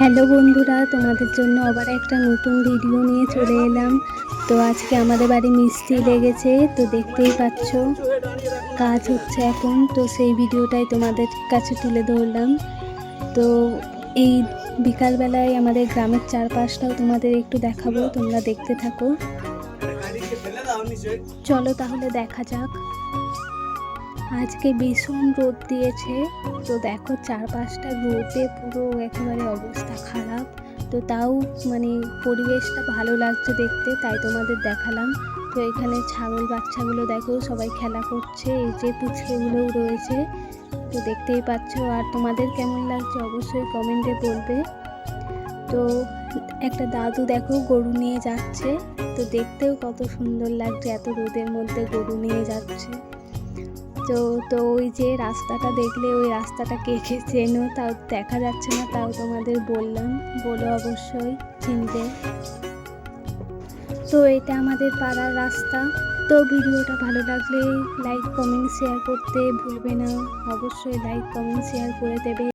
Hello বন্ধুরা, তোমাদের জন্য আবার একটা নতুন ভিডিও নিয়ে চলে এলাম। তো আজকে আমাদের বাড়ি মিস্ত্রি লেগেছে, তো দেখতেই পাচ্ছ কাজ হচ্ছে এখন। তো সেই ভিডিওটাই তোমাদের কাছে তুলে ধরলাম। তো এই বিকালবেলায় আমাদের গ্রামের চারপাশটাও তোমাদের একটু দেখাবো, তোমরা দেখতে থাকো। চলো তাহলে দেখা যাক। আজকে ভীষণ রোদ দিয়েছে, তো দেখো চারপাশটা রোদে পুরো একেবারে অবস্থা খারাপ। তো তাও মানে পরিবেশটা ভালো লাগছে দেখতে, তাই তোমাদের দেখালাম। তো এখানে ছাগল বাচ্চাগুলো দেখো সবাই খেলা করছে, এই যে পুচকেগুলোও রয়েছে, তো দেখতেই পাচ্ছ। আর তোমাদের কেমন লাগছে অবশ্যই কমেন্টে বলবে। তো একটা দাদু দেখো গরু নিয়ে যাচ্ছে, তো দেখতেও কত সুন্দর লাগছে, এত রোদের মধ্যে গরু নিয়ে যাচ্ছে। তো ওই যে রাস্তাটা দেখলে, ওই রাস্তাটা কে কে চেনো তাও দেখা যাচ্ছে না, তাও তোমাদের বললাম, বলো অবশ্যই চিনতে। তো এটা আমাদের পাড়ার রাস্তা। তো ভিডিওটা ভালো লাগলে লাইক কমেন্ট শেয়ার করতে ভুলবে না, অবশ্যই লাইক কমেন্ট শেয়ার করে দেবে।